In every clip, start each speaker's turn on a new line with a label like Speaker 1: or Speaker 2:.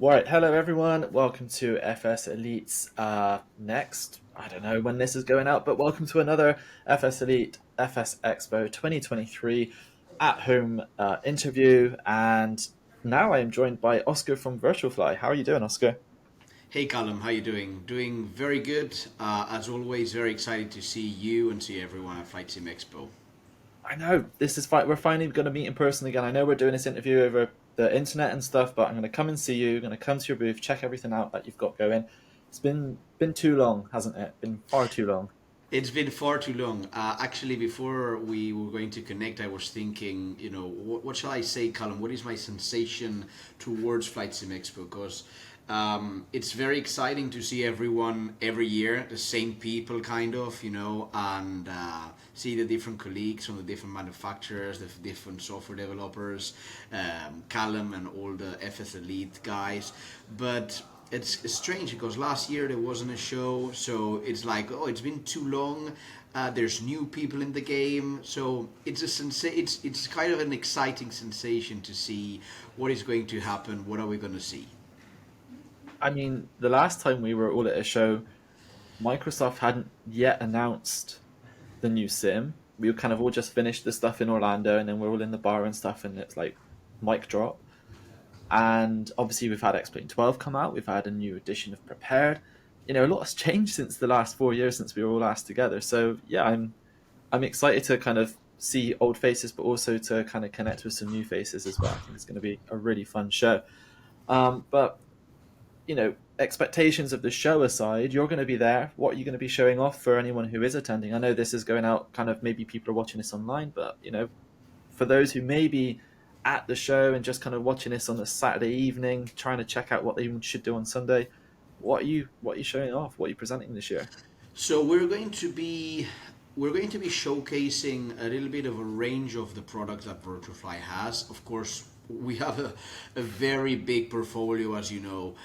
Speaker 1: Right, hello everyone. Welcome to FS Elite's next. I don't know when this is going out, but welcome to another FS Elite FS Expo 2023 at home interview. And now I am joined by Oscar from VirtualFly. How are you doing, Oscar?
Speaker 2: Hey Callum, how you doing? Doing very good. As always, very excited to see you and see everyone at FlightSimExpo.
Speaker 1: I know this is fine. We're finally going to meet in person again. I know we're doing this interview over the internet and stuff, but I'm going to come and see you. I'm going to come to your booth, check everything out that you've got going. It's been too long, hasn't it? Been far too long.
Speaker 2: It's been far too long. Actually, before we were going to connect, I was thinking, what shall I say, Callum? What is my sensation towards FlightSimExpo? Because it's very exciting to see everyone every year, the same people, kind of, and see the different colleagues from the different manufacturers, the different software developers, Callum and all the FS Elite guys. But it's strange because last year there wasn't a show, so it's like, oh, it's been too long. There's new people in the game, so it's kind of an exciting sensation to see what is going to happen. What are we going to see?
Speaker 1: I mean, the last time we were all at a show, Microsoft hadn't yet announced the new sim. We kind of all just finished the stuff in Orlando, and then we're all in the bar and stuff, and it's like mic drop. And obviously, we've had X-Plane 12 come out. We've had a new edition of Prepared. A lot has changed since the last 4 years since we were all last together. So yeah, I'm excited to kind of see old faces, but also to kind of connect with some new faces as well. I think it's going to be a really fun show. But expectations of the show aside, you're going to be there. What are you going to be showing off for anyone who is attending? I know this is going out kind of maybe people are watching this online, but for those who may be at the show and just kind of watching this on a Saturday evening, trying to check out what they should do on Sunday, what are you showing off? What are you presenting this year?
Speaker 2: So we're going to be showcasing a little bit of a range of the products that Virtualfly has. Of course, we have a very big portfolio, as you know,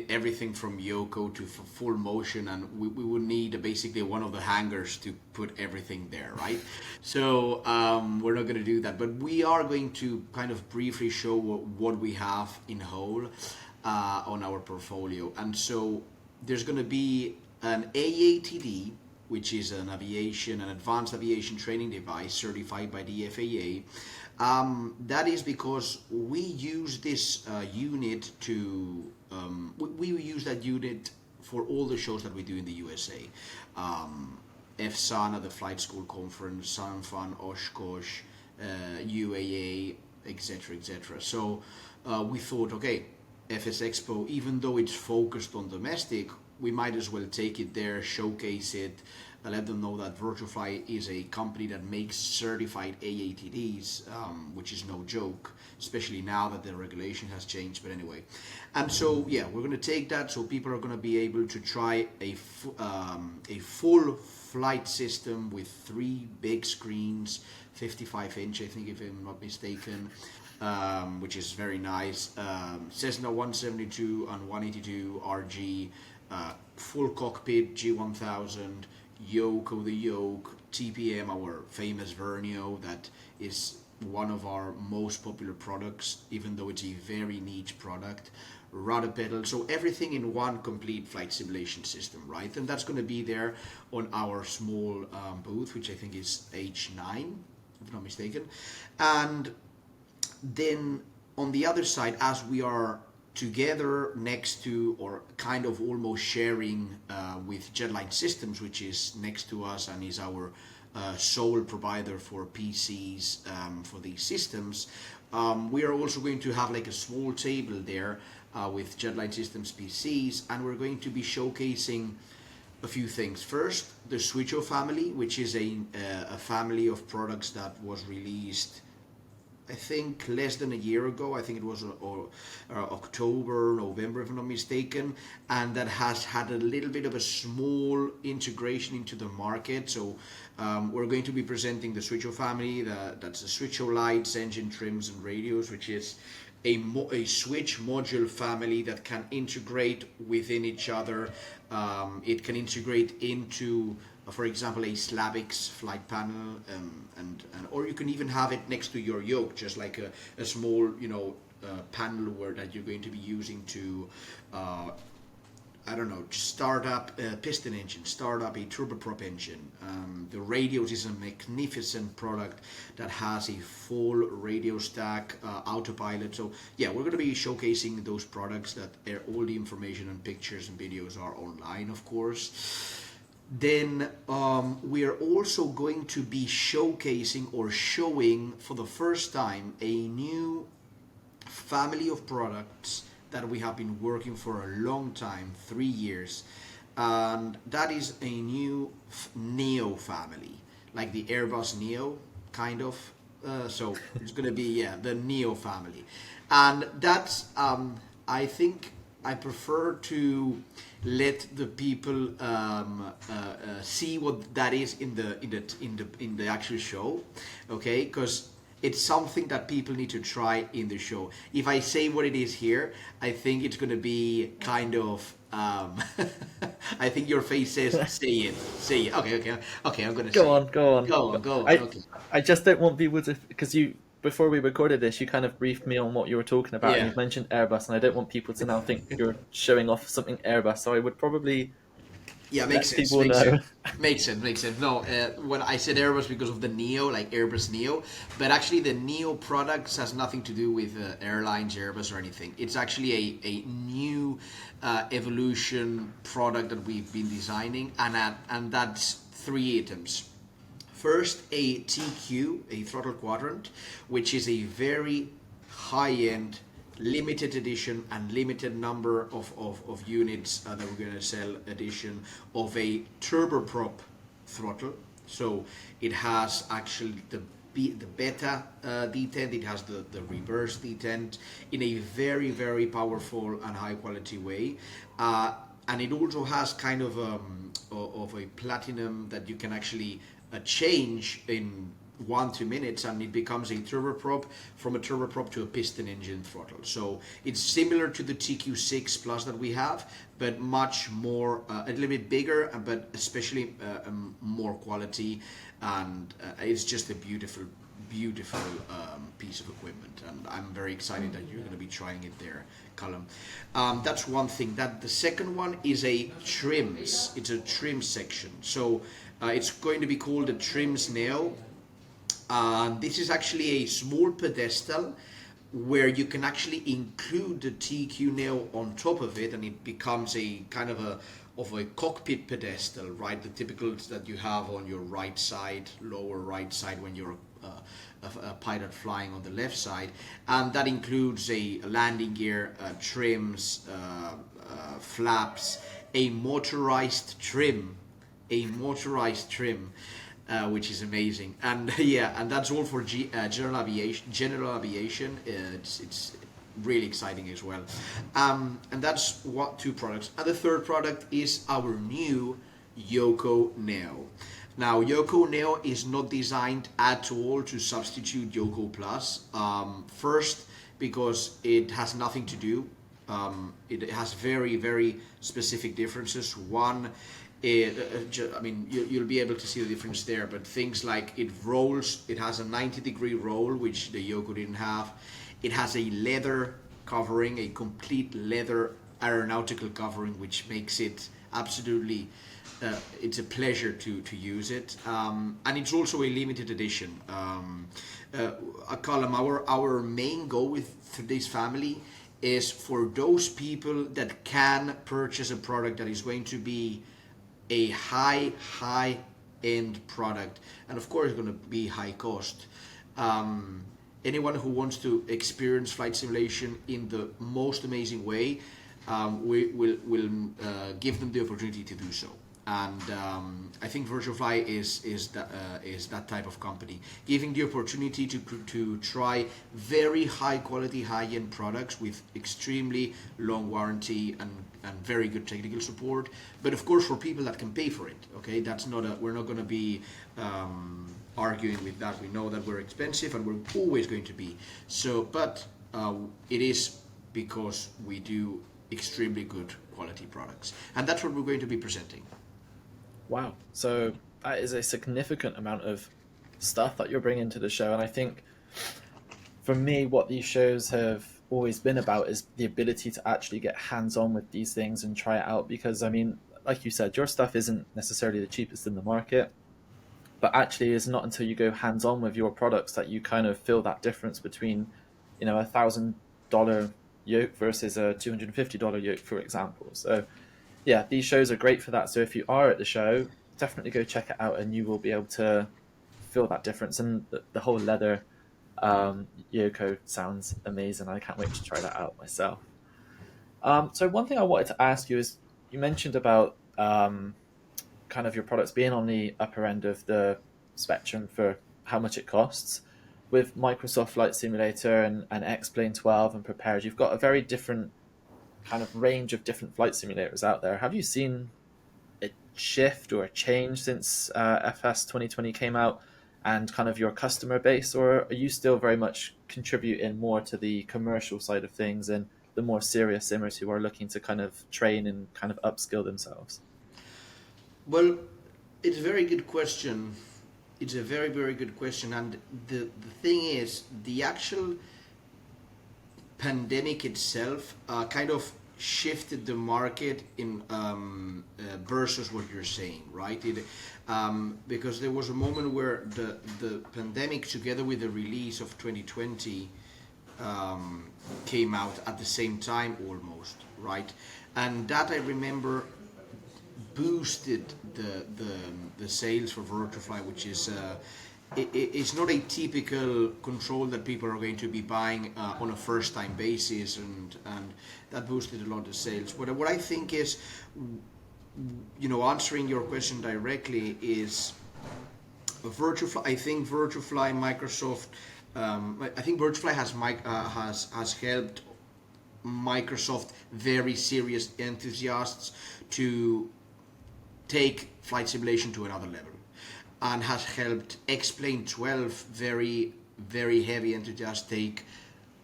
Speaker 2: everything from Yoko to full motion, and we would need basically one of the hangars to put everything there, right? So we're not going to do that, but we are going to kind of briefly show what we have in whole on our portfolio, and so there's going to be an AATD, which is an advanced aviation training device certified by the FAA. That is because we use this unit we use that unit for all the shows that we do in the USA. FSANA, the Flight School Conference, Sanfan, Oshkosh, UAA, etc., etc. So we thought, okay, FS Expo, even though it's focused on domestic, we might as well take it there, showcase it, let them know that Virtualfly is a company that makes certified AATDs, which is no joke, especially now that the regulation has changed. But anyway, and so yeah, we're going to take that, so people are going to be able to try a full flight system with three big screens, 55-inch, I think, if I'm not mistaken. Which is very nice. Cessna 172 and 182 RG, full cockpit G1000, Yoko the Yoke, TPM, our famous Vernio, that is one of our most popular products, even though it's a very niche product. Rudder pedal, so everything in one complete flight simulation system, right? And that's going to be there on our small booth, which I think is H9, if I'm not mistaken. And then on the other side, as we are together next to, or kind of almost sharing with Jetline Systems, which is next to us and is our sole provider for PCs for these systems, we are also going to have like a small table there with Jetline Systems PCs, and we're going to be showcasing a few things. First, the Switcho family, which is a family of products that was released, I think, less than a year ago. I think it was October, November, if I'm not mistaken, and that has had a little bit of a small integration into the market. So we're going to be presenting the Switcho family. That's the Switcho lights, engine trims, and radios, which is a switch module family that can integrate within each other. It can integrate into, for example, a Slavix flight panel, and or you can even have it next to your yoke, just like a small, panel where that you're going to be using to I don't know, start up a piston engine, start up a turboprop engine. The radios is a magnificent product that has a full radio stack, autopilot. So yeah, we're going to be showcasing those products that all the information and pictures and videos are online, of course. Then we are also going to be showcasing or showing for the first time a new family of products that we have been working for a long time, 3 years, and that is a new Neo family, like the Airbus Neo, kind of. So it's going to be, yeah, the Neo family, and that's I think I prefer to let the people see what that is in the actual show, okay? Because it's something that people need to try in the show. If I say what it is here, I think it's going to be kind of. I think your face says, "Say it, say it." Okay. I'm going to
Speaker 1: Go
Speaker 2: say
Speaker 1: on,
Speaker 2: it.
Speaker 1: go on.
Speaker 2: Go on.
Speaker 1: I
Speaker 2: Okay.
Speaker 1: I just don't want people to, because you, before we recorded this, you kind of briefed me on what you were talking about, and
Speaker 2: Yeah.
Speaker 1: you've mentioned Airbus, and I don't want people to now think you're showing off something Airbus. So I would probably
Speaker 2: Yeah, makes
Speaker 1: let
Speaker 2: sense.
Speaker 1: people
Speaker 2: Makes
Speaker 1: know.
Speaker 2: sense. Makes sense. Makes sense. No, when I said Airbus because of the Neo, like Airbus Neo, but actually the Neo products has nothing to do with airlines, Airbus, or anything. It's actually a new evolution product that we've been designing, and that's three items. First, a TQ, a throttle quadrant, which is a very high-end, limited edition and limited number of units that we're going to sell edition of a turboprop throttle. So it has actually the beta detent, it has the reverse detent in a very, very powerful and high quality way. And it also has kind of a platinum that you can actually change in 1-2 minutes, and it becomes a turboprop, from a turboprop to a piston engine throttle. So it's similar to the TQ6 Plus that we have, but much more, a little bit bigger, but especially more quality, and it's just a beautiful piece of equipment, and I'm very excited that you're going to be trying it there, Callum. That's one thing. That the second one is a trims. It's a trim section. So it's going to be called a Trims Neo. This is actually a small pedestal where you can actually include the TQ Neo on top of it, and it becomes a kind of a cockpit pedestal, right? The typicals that you have on your right side, lower right side, when you're a pilot flying on the left side, and that includes a landing gear, trims, flaps, a motorized trim, which is amazing. And yeah, and that's all for general aviation. It's really exciting as well. And that's what two products. And the third product is our new Yoko Neo. Now, Yoko Neo is not designed at all to substitute Yoko Plus. First, because it has nothing to do. It has very, very specific differences. One, I mean, you'll be able to see the difference there, but things like it rolls, it has a 90-degree roll, which the Yoko didn't have. It has a leather covering, a complete leather aeronautical covering, which makes it absolutely, it's a pleasure to use it. And it's also a limited edition. Column, our main goal with this family is for those people that can purchase a product that is going to be a high end product, and of course it's going to be high cost. Anyone who wants to experience flight simulation in the most amazing way, we will give them the opportunity to do so. And I think Virtual Fly is that type of company, giving the opportunity to try very high quality, high end products with extremely long warranty and very good technical support. But of course, for people that can pay for it, okay, that's not we're not going to be arguing with that. We know that we're expensive, and we're always going to be. So, but it is because we do extremely good quality products, and that's what we're going to be presenting.
Speaker 1: Wow. So that is a significant amount of stuff that you're bringing to the show. And I think for me, what these shows have always been about, is the ability to actually get hands on with these things and try it out. Because I mean, like you said, your stuff isn't necessarily the cheapest in the market, but actually it's not until you go hands on with your products that you kind of feel that difference between, $1,000 yoke versus a $250 yoke, for example. So yeah, these shows are great for that. So if you are at the show, definitely go check it out, and you will be able to feel that difference. And the whole leather Yoko sounds amazing. I can't wait to try that out myself. So one thing I wanted to ask you is, you mentioned about kind of your products being on the upper end of the spectrum for how much it costs. With Microsoft Flight Simulator and X-Plane 12 and Prepared, you've got a very different kind of range of different flight simulators out there. Have you seen a shift or a change since FS 2020 came out, and kind of your customer base, or are you still very much contributing more to the commercial side of things and the more serious simmers who are looking to kind of train and kind of upskill themselves?
Speaker 2: Well, it's a very good question. It's a very, very good question. And the thing is, the actual pandemic itself kind of shifted the market in versus what you're saying, right? Because there was a moment where the pandemic, together with the release of 2020, came out at the same time almost, right? And that, I remember, boosted the sales for Vertify, which is it's not a typical control that people are going to be buying on a first time basis, and that boosted a lot of sales. But what I think is, answering your question directly, is Vertifly. I think Vertifly, Microsoft. I think Vertifly has helped Microsoft very serious enthusiasts to take flight simulation to another level, and has helped X-Plane 12 very, very heavy enthusiasts take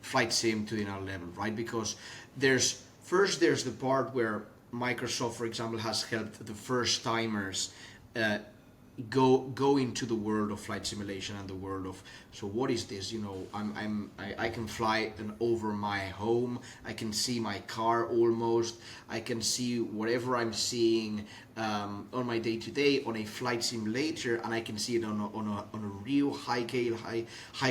Speaker 2: flight sim to another level, right? Because there's the part where Microsoft, for example, has helped the first timers go into the world of flight simulation and the world of, so what is this, I can fly over my home, I can see my car almost, I can see whatever I'm seeing on my day-to-day on a flight simulator, and I can see it on a real high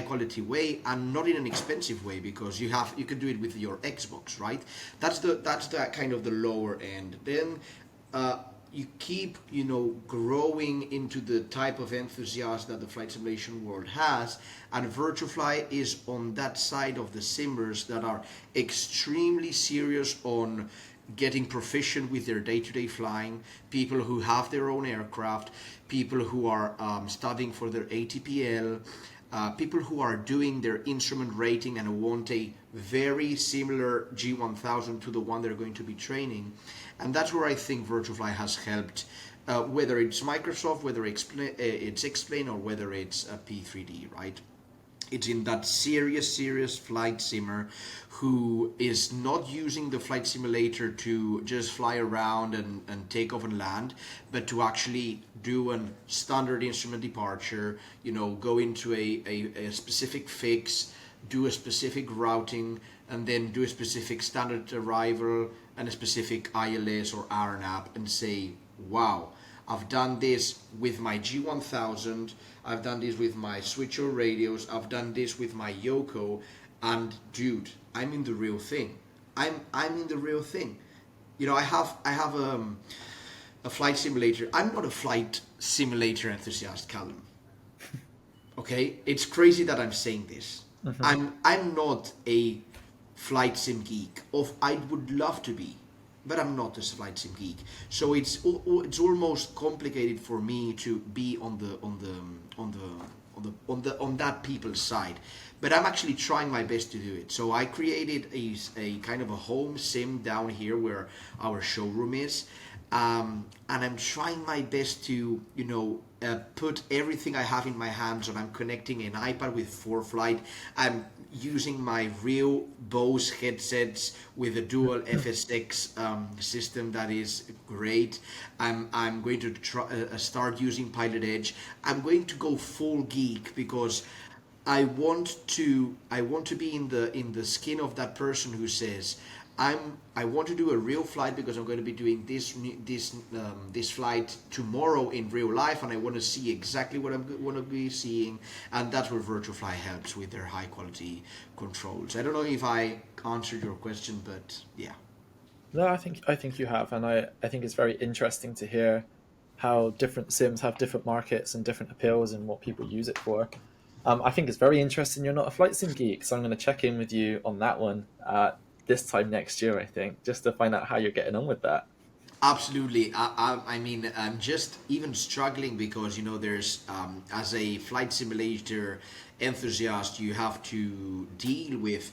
Speaker 2: quality way, and not in an expensive way, because you can do it with your Xbox, right? That's the kind of the lower end. Then you keep growing into the type of enthusiast that the flight simulation world has, and Vertifly is on that side of the simmers that are extremely serious on getting proficient with their day-to-day flying, people who have their own aircraft, people who are studying for their ATPL, people who are doing their instrument rating and want a very similar G1000 to the one they're going to be training. And that's where I think Vertifly has helped, whether it's Microsoft, whether it's X-Plane, or whether it's a P3D, right? It's in that serious flight simmer who is not using the flight simulator to just fly around and take off and land, but to actually do a standard instrument departure, go into a specific fix, do a specific routing, and then do a specific standard arrival and a specific ILS or RNAP, and say, wow, I've done this with my G1000, I've done this with my switcher radios, I've done this with my Yoko, and dude, I'm in the real thing. I'm in the real thing. I have a flight simulator. I'm not a flight simulator enthusiast, Callum. Okay, it's crazy that I'm saying this.
Speaker 1: Mm-hmm.
Speaker 2: I'm not a flight sim geek. I would love to be, but I'm not a flight sim geek. So it's almost complicated for me to be on that people's side. But I'm actually trying my best to do it. So I created a kind of a home sim down here where our showroom is. And I'm trying my best to, put everything I have in my hands, and I'm connecting an iPad with ForFlight. I'm using my real Bose headsets with a dual FSX system that is great. I'm going to start using Pilot Edge. I'm going to go full geek, because I want to be in the skin of that person who says, I want to do a real flight because I'm going to be doing this flight tomorrow in real life, and I want to see exactly what I'm want to be seeing, and that's where Virtual Fly helps with their high quality controls. I don't know if I answered your question, but yeah.
Speaker 1: No, I think you have, and I think it's very interesting to hear how different sims have different markets and different appeals and what people use it for. I think it's very interesting you're not a flight sim geek, so I'm going to check in with you on that one this time next year, I think, just to find out how you're getting on with that.
Speaker 2: Absolutely. I mean, I'm just even struggling because, there's, as a flight simulator enthusiast, you have to deal with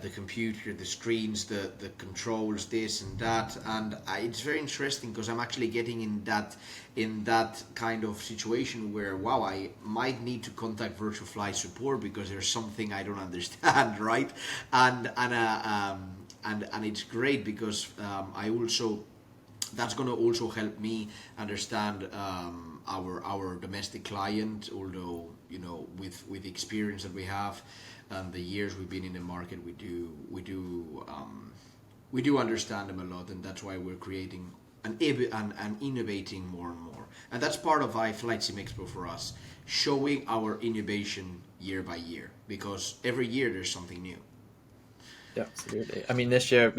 Speaker 2: the computer, the screens, the controls, this and that. And it's very interesting because I'm actually getting in that kind of situation where, wow, I might need to contact Virtual Flight support because there's something I don't understand, right? And it's great because I also that's going to also help me understand our domestic client. Although, with the experience that we have and the years we've been in the market, we do understand them a lot, and that's why we're creating and innovating more and more. And that's part of FlightSimExpo for us, showing our innovation year by year, because every year there's something new.
Speaker 1: Yeah, absolutely. I mean, this year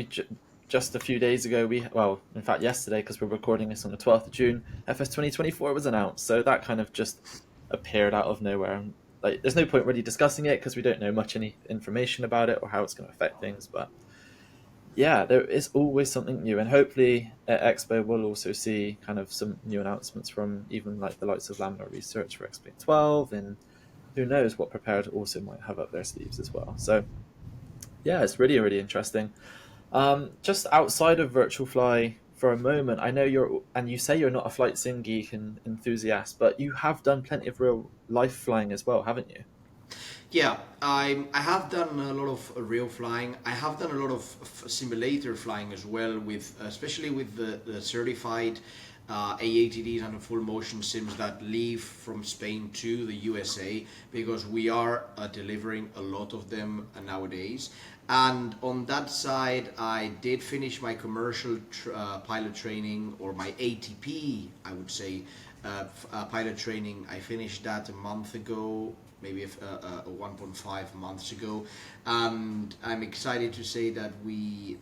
Speaker 1: just a few days ago well, in fact, yesterday, because we're recording this on the 12th of June, FS 2024 was announced. So that kind of just appeared out of nowhere. And like, there's no point really discussing it because we don't know much any information about it or how it's going to affect things. But yeah, there is always something new, and hopefully at Expo we'll also see kind of some new announcements from even like the likes of Lambda Research for Expo 12, and who knows what Prepared also might have up their sleeves as well. So yeah, it's really really interesting. Just outside of Virtual Fly for a moment, I know you say you're not a flight sim geek and enthusiast, but you have done plenty of real life flying as well, haven't you?
Speaker 2: Yeah, I have done a lot of real flying. I have done a lot of simulator flying as well, with especially with the certified AATDs and the full motion sims that leave from Spain to the USA, because we are delivering a lot of them nowadays. And on that side, I did finish my commercial pilot training, or my ATP, I would say, pilot training. I finished that a month ago, maybe 1.5 months ago, and I'm excited to say that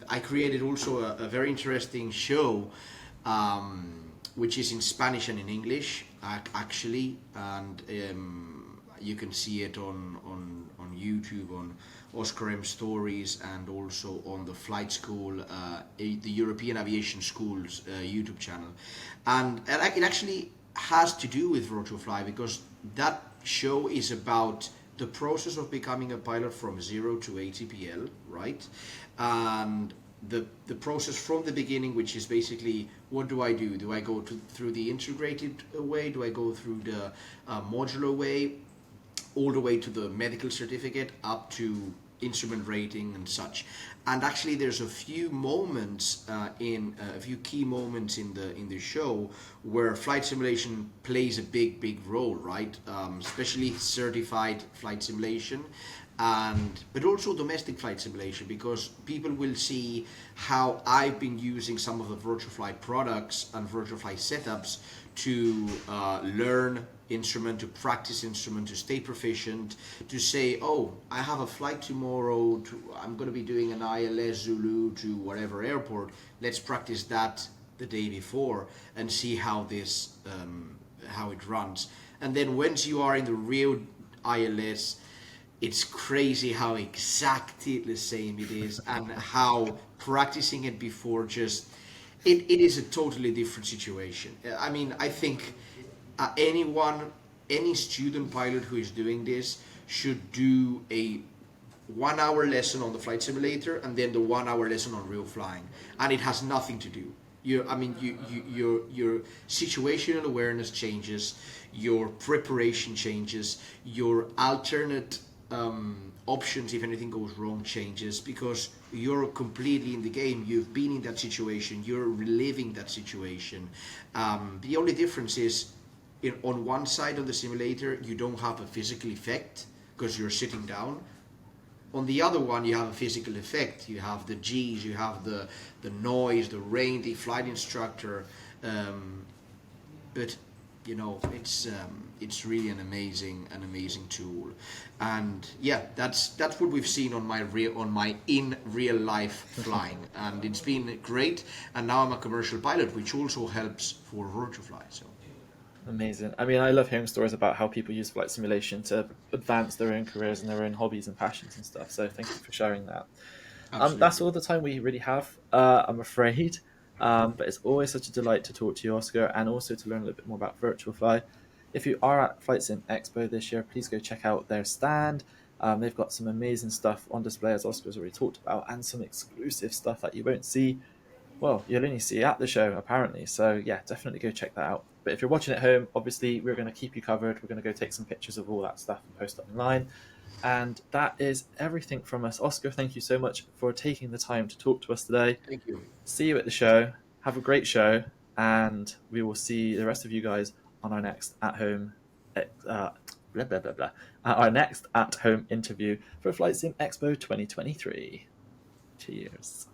Speaker 2: I created also a very interesting show, which is in Spanish and in English, actually, and you can see it on YouTube, on Oscar M Stories, and also on the Flight School, the European Aviation School's YouTube channel, and it actually has to do with Virtual Fly, because that show is about the process of becoming a pilot from zero to ATPL, right? And the process from the beginning, which is basically, what do I do? Do I go through the integrated way? Do I go through the modular way? All the way to the medical certificate, up to instrument rating and such. And actually, there's a few moments in a few key moments in the show where flight simulation plays a big role, right? Especially certified flight simulation, but also domestic flight simulation, because people will see how I've been using some of the Virtual Flight products and Virtual Flight setups to learn instrument, to practice instrument, to stay proficient, to say, oh, I have a flight tomorrow, I'm going to be doing an ILS Zulu to whatever airport, let's practice that the day before and see how how it runs. And then once you are in the real ILS, it's crazy how exactly the same it is, and how practicing it before it is a totally different situation. I mean, I think any student pilot who is doing this should do a 1 hour lesson on the flight simulator and then the 1 hour lesson on real flying, and it has nothing to do. Your situational awareness changes, your preparation changes, your alternate options if anything goes wrong changes, because you're completely in the game. You've been in that situation. You're reliving that situation. The only difference is, on one side of the simulator, you don't have a physical effect, because you're sitting down. On the other one, you have a physical effect. You have the G's, you have the noise, the rain, the flight instructor. But you know, it's really an amazing tool, and yeah, that's what we've seen on my in real life flying, and it's been great. And now I'm a commercial pilot, which also helps for virtual fly. So
Speaker 1: Amazing. I mean, I love hearing stories about how people use flight simulation to advance their own careers and their own hobbies and passions and stuff. So thank you for sharing that. That's
Speaker 2: absolutely,
Speaker 1: all the time we really have, I'm afraid. But it's always such a delight to talk to you, Oscar, and also to learn a little bit more about Virtual Fly. If you are at FlightSimExpo this year, please go check out their stand. They've got some amazing stuff on display, as Oscar's already talked about, and some exclusive stuff that you won't see. Well, you'll only see at the show, apparently. So, yeah, definitely go check that out. But if you're watching at home, obviously, we're going to keep you covered. We're going to go take some pictures of all that stuff and post it online. And that is everything from us. Oscar, thank you so much for taking the time to talk to us today.
Speaker 2: thank you.
Speaker 1: See you at the show. Have a great show. And we will see the rest of you guys on our next at home, blah, blah, blah, blah, our next at home interview for Flight Sim Expo 2023. Cheers.